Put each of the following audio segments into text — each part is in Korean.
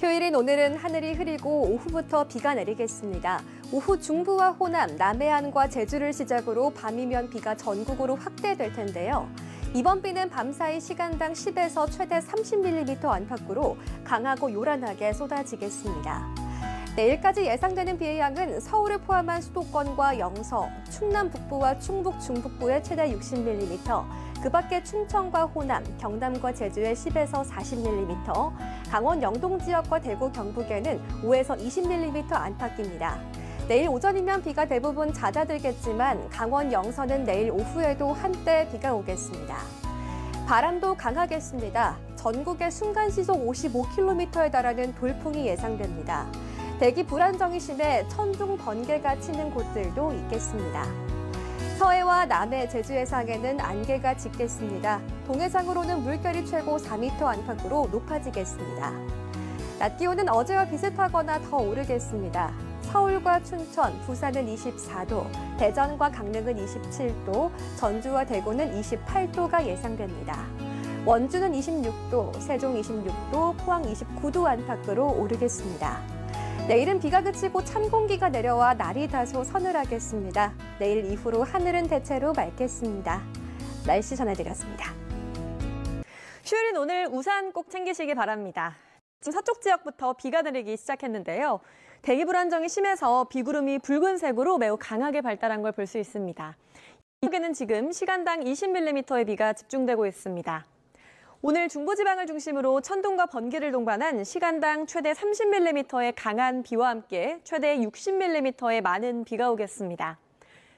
휴일인 오늘은 하늘이 흐리고 오후부터 비가 내리겠습니다. 오후 중부와 호남, 남해안과 제주를 시작으로 밤이면 비가 전국으로 확대될 텐데요. 이번 비는 밤사이 시간당 10에서 최대 30mm 안팎으로 강하고 요란하게 쏟아지겠습니다. 내일까지 예상되는 비의 양은 서울을 포함한 수도권과 영서, 충남 북부와 충북 중북부에 최대 60mm, 그 밖에 충청과 호남, 경남과 제주에 10에서 40mm, 강원 영동 지역과 대구 경북에는 5에서 20mm 안팎입니다. 내일 오전이면 비가 대부분 잦아들겠지만 강원 영서는 내일 오후에도 한때 비가 오겠습니다. 바람도 강하겠습니다. 전국에 순간시속 55km에 달하는 돌풍이 예상됩니다. 대기 불안정이 심해 천둥, 번개가 치는 곳들도 있겠습니다. 서해와 남해, 제주 해상에는 안개가 짙겠습니다. 동해상으로는 물결이 최고 4m 안팎으로 높아지겠습니다. 낮 기온은 어제와 비슷하거나 더 오르겠습니다. 서울과 춘천, 부산은 24도, 대전과 강릉은 27도, 전주와 대구는 28도가 예상됩니다. 원주는 26도, 세종 26도, 포항 29도 안팎으로 오르겠습니다. 내일은 비가 그치고 찬 공기가 내려와 날이 다소 서늘하겠습니다. 내일 이후로 하늘은 대체로 맑겠습니다. 날씨 전해드렸습니다. 휴일인 오늘 우산 꼭 챙기시기 바랍니다. 지금 서쪽 지역부터 비가 내리기 시작했는데요. 대기 불안정이 심해서 비구름이 붉은색으로 매우 강하게 발달한 걸 볼 수 있습니다. 이쪽에는 지금 시간당 20mm의 비가 집중되고 있습니다. 오늘 중부지방을 중심으로 천둥과 번개를 동반한 시간당 최대 30mm의 강한 비와 함께 최대 60mm의 많은 비가 오겠습니다.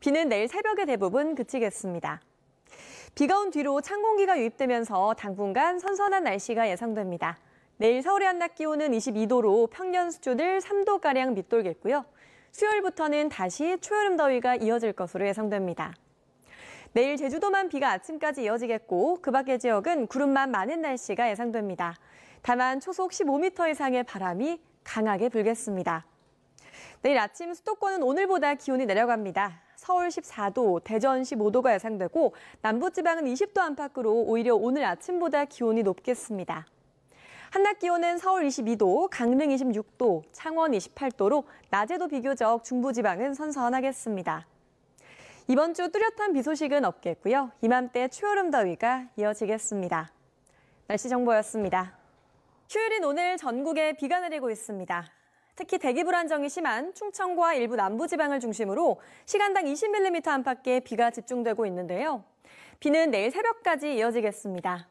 비는 내일 새벽에 대부분 그치겠습니다. 비가 온 뒤로 찬 공기가 유입되면서 당분간 선선한 날씨가 예상됩니다. 내일 서울의 한낮 기온은 22도로 평년 수준을 3도가량 밑돌겠고요. 수요일부터는 다시 초여름 더위가 이어질 것으로 예상됩니다. 내일 제주도만 비가 아침까지 이어지겠고 그 밖의 지역은 구름만 많은 날씨가 예상됩니다. 다만 초속 15m 이상의 바람이 강하게 불겠습니다. 내일 아침 수도권은 오늘보다 기온이 내려갑니다. 서울 14도, 대전 15도가 예상되고 남부지방은 20도 안팎으로 오히려 오늘 아침보다 기온이 높겠습니다. 한낮 기온은 서울 22도, 강릉 26도, 창원 28도로 낮에도 비교적 중부지방은 선선하겠습니다. 이번 주 뚜렷한 비 소식은 없겠고요. 이맘때 초여름 더위가 이어지겠습니다. 날씨 정보였습니다. 휴일인 오늘 전국에 비가 내리고 있습니다. 특히 대기 불안정이 심한 충청과 일부 남부지방을 중심으로 시간당 20mm 안팎의 비가 집중되고 있는데요. 비는 내일 새벽까지 이어지겠습니다.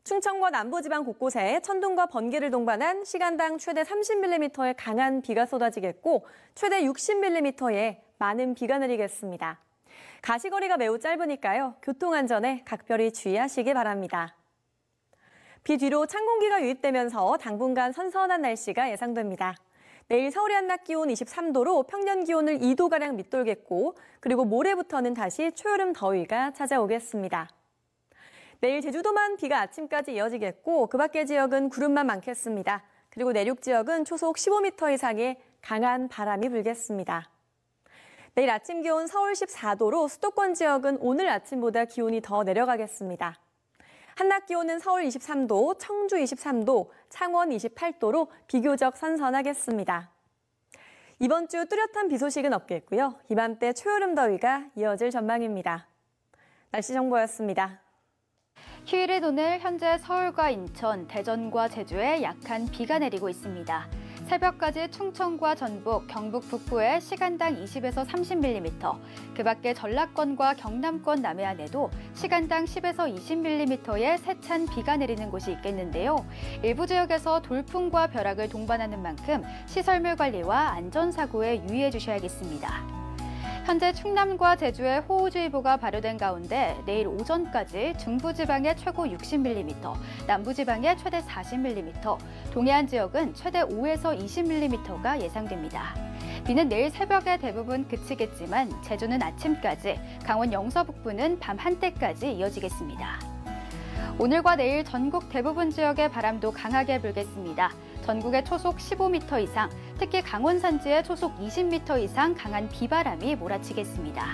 충청과 남부지방 곳곳에 천둥과 번개를 동반한 시간당 최대 30mm의 강한 비가 쏟아지겠고 최대 60mm의 많은 비가 내리겠습니다. 가시거리가 매우 짧으니까요. 교통안전에 각별히 주의하시기 바랍니다. 비 뒤로 찬 공기가 유입되면서 당분간 선선한 날씨가 예상됩니다. 내일 서울의 한낮 기온 23도로 평년 기온을 2도가량 밑돌겠고 그리고 모레부터는 다시 초여름 더위가 찾아오겠습니다. 내일 제주도만 비가 아침까지 이어지겠고 그 밖의 지역은 구름만 많겠습니다. 그리고 내륙 지역은 초속 15m 이상의 강한 바람이 불겠습니다. 내일 아침 기온 서울 14도로 수도권 지역은 오늘 아침보다 기온이 더 내려가겠습니다. 한낮 기온은 서울 23도, 청주 23도, 창원 28도로 비교적 선선하겠습니다. 이번 주 뚜렷한 비 소식은 없겠고요. 이맘때 초여름 더위가 이어질 전망입니다. 날씨 정보였습니다. 휴일인 오늘 현재 서울과 인천, 대전과 제주에 약한 비가 내리고 있습니다. 새벽까지 충청과 전북, 경북 북부에 시간당 20에서 30mm, 그 밖에 전라권과 경남권 남해안에도 시간당 10에서 20mm의 세찬 비가 내리는 곳이 있겠는데요. 일부 지역에서 돌풍과 벼락을 동반하는 만큼 시설물 관리와 안전사고에 유의해 주셔야겠습니다. 현재 충남과 제주에 호우주의보가 발효된 가운데 내일 오전까지 중부지방에 최고 60mm, 남부지방에 최대 40mm, 동해안 지역은 최대 5에서 20mm가 예상됩니다. 비는 내일 새벽에 대부분 그치겠지만 제주는 아침까지, 강원 영서 북부는 밤 한때까지 이어지겠습니다. 오늘과 내일 전국 대부분 지역의 바람도 강하게 불겠습니다. 전국에 초속 15m 이상, 특히 강원 산지에 초속 20m 이상 강한 비바람이 몰아치겠습니다.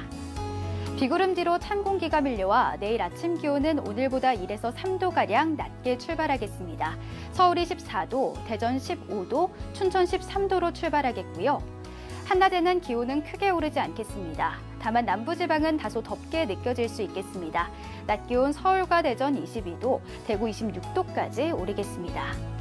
비구름 뒤로 찬 공기가 밀려와 내일 아침 기온은 오늘보다 1에서 3도가량 낮게 출발하겠습니다. 서울이 14도, 대전 15도, 춘천 13도로 출발하겠고요. 한낮에는 기온은 크게 오르지 않겠습니다. 다만 남부지방은 다소 덥게 느껴질 수 있겠습니다. 낮 기온 서울과 대전 22도, 대구 26도까지 오르겠습니다.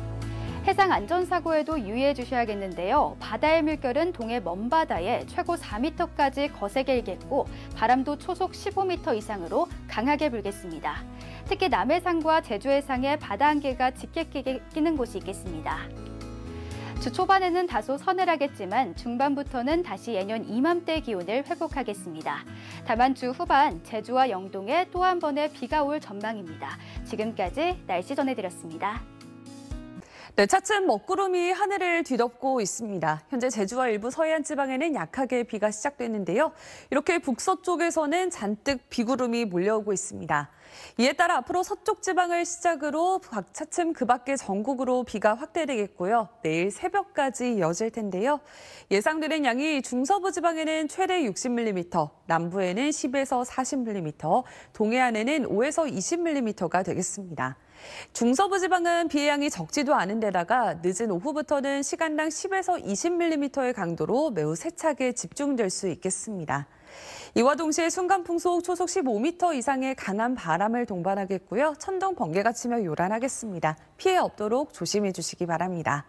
해상 안전사고에도 유의해 주셔야겠는데요. 바다의 물결은 동해 먼바다에 최고 4m까지 거세게 일겠고 바람도 초속 15m 이상으로 강하게 불겠습니다. 특히 남해상과 제주 해상에 바다 안개가 짙게 끼는 곳이 있겠습니다. 주 초반에는 다소 서늘하겠지만 중반부터는 다시 예년 이맘때 기온을 회복하겠습니다. 다만 주 후반 제주와 영동에 또 한 번의 비가 올 전망입니다. 지금까지 날씨 전해드렸습니다. 네, 차츰 먹구름이 하늘을 뒤덮고 있습니다. 현재 제주와 일부 서해안 지방에는 약하게 비가 시작됐는데요. 이렇게 북서쪽에서는 잔뜩 비구름이 몰려오고 있습니다. 이에 따라 앞으로 서쪽 지방을 시작으로 차츰 그 밖에 전국으로 비가 확대되겠고요. 내일 새벽까지 이어질 텐데요. 예상되는 양이 중서부 지방에는 최대 60mm, 남부에는 10에서 40mm, 동해안에는 5에서 20mm가 되겠습니다. 중서부 지방은 비의 양이 적지도 않은 데다가 늦은 오후부터는 시간당 10에서 20mm의 강도로 매우 세차게 집중될 수 있겠습니다. 이와 동시에 순간풍속 초속 15m 이상의 강한 바람을 동반하겠고요. 천둥, 번개가 치며 요란하겠습니다. 피해 없도록 조심해 주시기 바랍니다.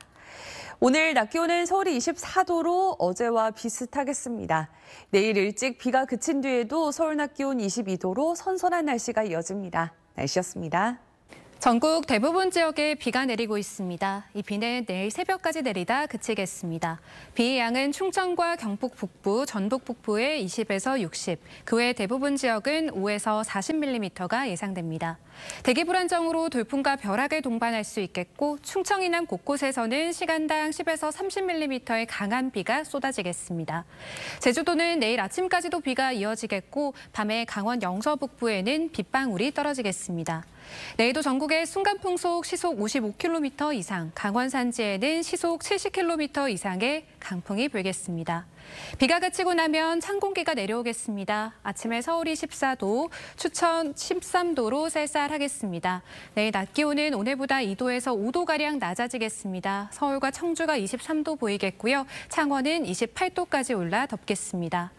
오늘 낮 기온은 서울이 24도로 어제와 비슷하겠습니다. 내일 일찍 비가 그친 뒤에도 서울 낮 기온 22도로 선선한 날씨가 이어집니다. 날씨였습니다. 전국 대부분 지역에 비가 내리고 있습니다. 이 비는 내일 새벽까지 내리다 그치겠습니다. 비의 양은 충청과 경북 북부, 전북 북부에 20에서 60, 그 외 대부분 지역은 5에서 40mm가 예상됩니다. 대기 불안정으로 돌풍과 벼락을 동반할 수 있겠고 충청 이남 곳곳에서는 시간당 10에서 30mm의 강한 비가 쏟아지겠습니다. 제주도는 내일 아침까지도 비가 이어지겠고 밤에 강원 영서 북부에는 빗방울이 떨어지겠습니다. 내일도 전국에 순간풍속 시속 55km 이상, 강원 산지에는 시속 70km 이상의 강풍이 불겠습니다. 비가 그치고 나면 찬 공기가 내려오겠습니다. 아침에 서울이 14도, 추천 13도로 쌀쌀하겠습니다. 내일 낮 기온은 오늘보다 2도에서 5도가량 낮아지겠습니다. 서울과 청주가 23도 보이겠고요. 창원은 28도까지 올라 덥겠습니다.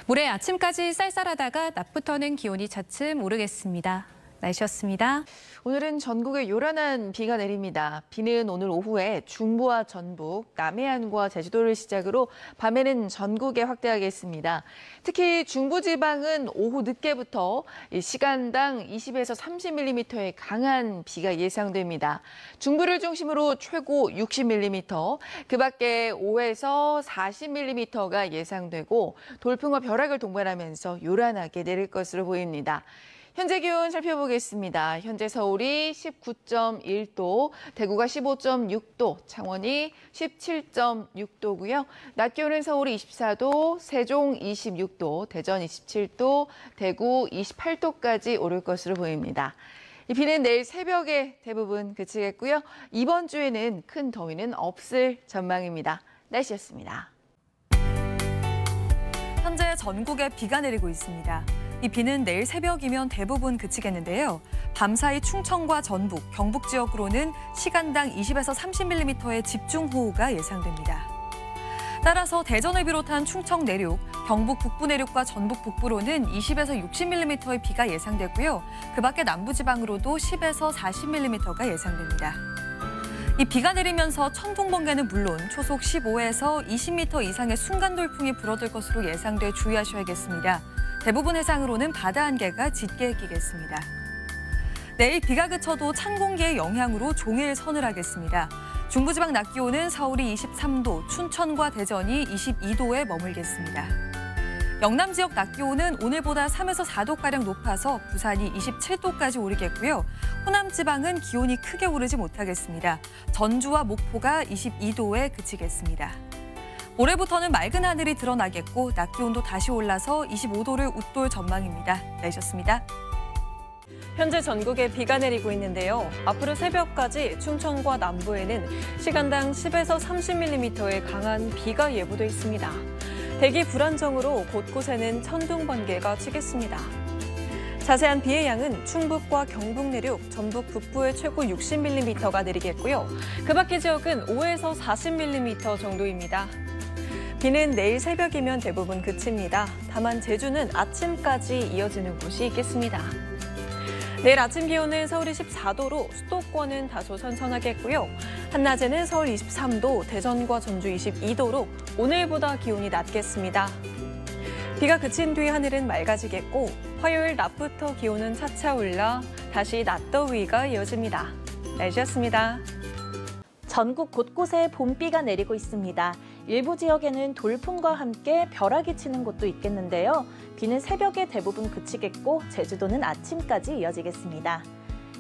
모레 아침까지 쌀쌀하다가 낮부터는 기온이 차츰 오르겠습니다. 날씨였습니다. 오늘은 전국에 요란한 비가 내립니다. 비는 오늘 오후에 중부와 전북, 남해안과 제주도를 시작으로 밤에는 전국에 확대하겠습니다. 특히 중부지방은 오후 늦게부터 시간당 20에서 30mm의 강한 비가 예상됩니다. 중부를 중심으로 최고 60mm, 그 밖에 5에서 40mm가 예상되고 돌풍과 벼락을 동반하면서 요란하게 내릴 것으로 보입니다. 현재 기온 살펴보겠습니다. 현재 서울이 19.1도, 대구가 15.6도, 창원이 17.6도고요. 낮 기온은 서울이 24도, 세종 26도, 대전 27도, 대구 28도까지 오를 것으로 보입니다. 이 비는 내일 새벽에 대부분 그치겠고요. 이번 주에는 큰 더위는 없을 전망입니다. 날씨였습니다. 현재 전국에 비가 내리고 있습니다. 이 비는 내일 새벽이면 대부분 그치겠는데요. 밤사이 충청과 전북, 경북 지역으로는 시간당 20에서 30mm의 집중호우가 예상됩니다. 따라서 대전을 비롯한 충청 내륙, 경북 북부 내륙과 전북 북부로는 20에서 60mm의 비가 예상되고요. 그 밖에 남부지방으로도 10에서 40mm가 예상됩니다. 이 비가 내리면서 천둥, 번개는 물론 초속 15에서 20m 이상의 순간 돌풍이 불어들 것으로 예상돼 주의하셔야겠습니다. 대부분 해상으로는 바다 안개가 짙게 끼겠습니다. 내일 비가 그쳐도 찬 공기의 영향으로 종일 서늘하겠습니다. 중부지방 낮 기온은 서울이 23도, 춘천과 대전이 22도에 머물겠습니다. 영남 지역 낮 기온은 오늘보다 3에서 4도가량 높아서 부산이 27도까지 오르겠고요. 호남 지방은 기온이 크게 오르지 못하겠습니다. 전주와 목포가 22도에 그치겠습니다. 올해부터는 맑은 하늘이 드러나겠고 낮 기온도 다시 올라서 25도를 웃돌 전망입니다. 날씨였습니다. 현재 전국에 비가 내리고 있는데요. 앞으로 새벽까지 충청과 남부에는 시간당 10에서 30mm의 강한 비가 예보돼 있습니다. 대기 불안정으로 곳곳에는 천둥, 번개가 치겠습니다. 자세한 비의 양은 충북과 경북 내륙, 전북 북부에 최고 60mm가 내리겠고요. 그 밖의 지역은 5에서 40mm 정도입니다. 비는 내일 새벽이면 대부분 그칩니다. 다만 제주는 아침까지 이어지는 곳이 있겠습니다. 내일 아침 기온은 서울이 14도로 수도권은 다소 선선하겠고요. 한낮에는 서울 23도, 대전과 전주 22도로 오늘보다 기온이 낮겠습니다. 비가 그친 뒤 하늘은 맑아지겠고 화요일 낮부터 기온은 차차 올라 다시 낮더위가 이어집니다. 날씨였습니다. 전국 곳곳에 봄비가 내리고 있습니다. 일부 지역에는 돌풍과 함께 벼락이 치는 곳도 있겠는데요. 비는 새벽에 대부분 그치겠고 제주도는 아침까지 이어지겠습니다.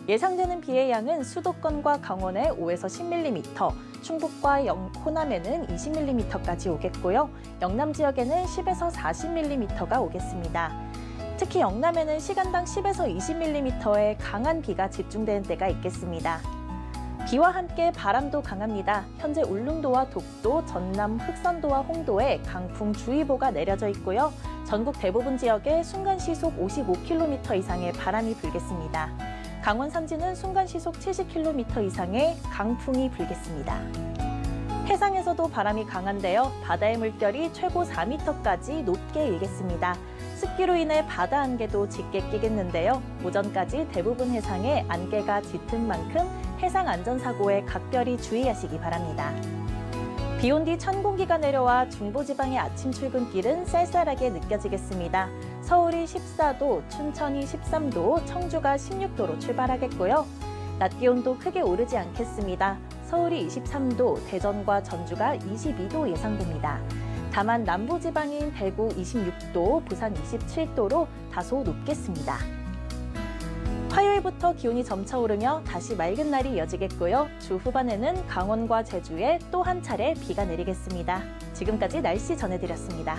예상되는 비의 양은 수도권과 강원에 5에서 10mm, 충북과 호남에는 20mm까지 오겠고요. 영남 지역에는 10에서 40mm가 오겠습니다. 특히 영남에는 시간당 10에서 20mm의 강한 비가 집중되는 때가 있겠습니다. 비와 함께 바람도 강합니다. 현재 울릉도와 독도, 전남, 흑선도와 홍도에 강풍주의보가 내려져 있고요. 전국 대부분 지역에 순간시속 55km 이상의 바람이 불겠습니다. 강원 산지는 순간시속 70km 이상의 강풍이 불겠습니다. 해상에서도 바람이 강한데요. 바다의 물결이 최고 4m까지 높게 일겠습니다. 습기로 인해 바다 안개도 짙게 끼겠는데요. 오전까지 대부분 해상에 안개가 짙은 만큼 해상 안전사고에 각별히 주의하시기 바랍니다. 비 온 뒤 찬 공기가 내려와 중부지방의 아침 출근길은 쌀쌀하게 느껴지겠습니다. 서울이 14도, 춘천이 13도, 청주가 16도로 출발하겠고요. 낮 기온도 크게 오르지 않겠습니다. 서울이 23도, 대전과 전주가 22도 예상됩니다. 다만 남부지방인 대구 26도, 부산 27도로 다소 높겠습니다. 화요일부터 기온이 점차 오르며 다시 맑은 날이 이어지겠고요. 주 후반에는 강원과 제주에 또 한 차례 비가 내리겠습니다. 지금까지 날씨 전해드렸습니다.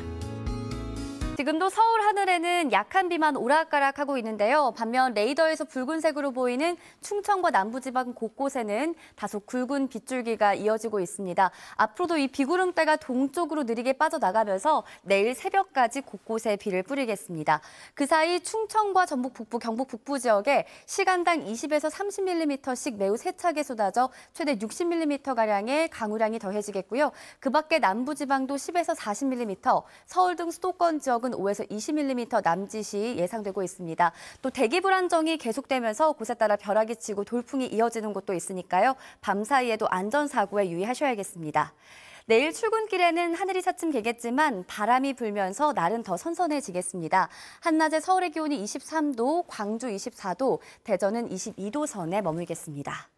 지금도 서울 하늘에는 약한 비만 오락가락하고 있는데요. 반면 레이더에서 붉은색으로 보이는 충청과 남부지방 곳곳에는 다소 굵은 빗줄기가 이어지고 있습니다. 앞으로도 이 비구름대가 동쪽으로 느리게 빠져나가면서 내일 새벽까지 곳곳에 비를 뿌리겠습니다. 그 사이 충청과 전북 북부, 경북 북부 지역에 시간당 20에서 30mm씩 매우 세차게 쏟아져 최대 60mm가량의 강우량이 더해지겠고요. 그 밖에 남부지방도 10에서 40mm, 서울 등 수도권 지역은 5에서 20mm 남짓이 예상되고 있습니다. 또 대기 불안정이 계속되면서 곳에 따라 벼락이 치고 돌풍이 이어지는 곳도 있으니까요. 밤 사이에도 안전사고에 유의하셔야겠습니다. 내일 출근길에는 하늘이 차츰 개겠지만 바람이 불면서 날은 더 선선해지겠습니다. 한낮에 서울의 기온이 23도, 광주 24도, 대전은 22도 선에 머물겠습니다.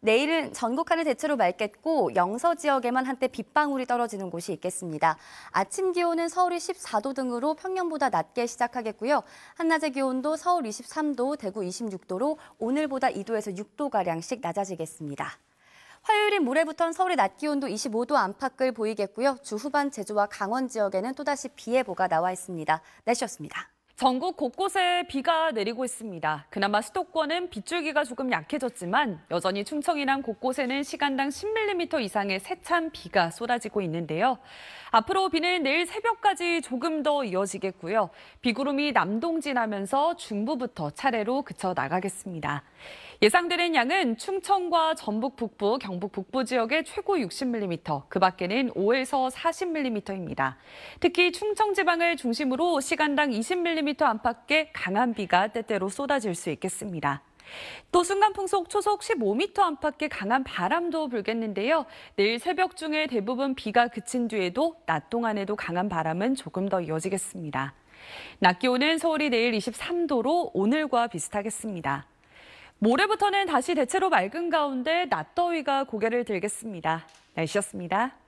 내일은 전국 하늘 대체로 맑겠고 영서 지역에만 한때 빗방울이 떨어지는 곳이 있겠습니다. 아침 기온은 서울이 14도 등으로 평년보다 낮게 시작하겠고요. 한낮의 기온도 서울 23도, 대구 26도로 오늘보다 2도에서 6도가량씩 낮아지겠습니다. 화요일인 모레부터는 서울의 낮 기온도 25도 안팎을 보이겠고요. 주 후반 제주와 강원 지역에는 또다시 비 예보가 나와 있습니다. 날씨였습니다. 전국 곳곳에 비가 내리고 있습니다. 그나마 수도권은 빗줄기가 조금 약해졌지만 여전히 충청이나 곳곳에는 시간당 10mm 이상의 세찬 비가 쏟아지고 있는데요. 앞으로 비는 내일 새벽까지 조금 더 이어지겠고요. 비구름이 남동진하면서 중부부터 차례로 그쳐 나가겠습니다. 예상되는 양은 충청과 전북 북부, 경북 북부 지역에 최고 60mm, 그 밖에는 5에서 40mm입니다. 특히 충청 지방을 중심으로 시간당 20mm 안팎의 강한 비가 때때로 쏟아질 수 있겠습니다. 또 순간풍속 초속 15m 안팎의 강한 바람도 불겠는데요. 내일 새벽 중에 대부분 비가 그친 뒤에도 낮 동안에도 강한 바람은 조금 더 이어지겠습니다. 낮 기온은 서울이 내일 23도로 오늘과 비슷하겠습니다. 모레부터는 다시 대체로 맑은 가운데 낮더위가 고개를 들겠습니다. 날씨였습니다.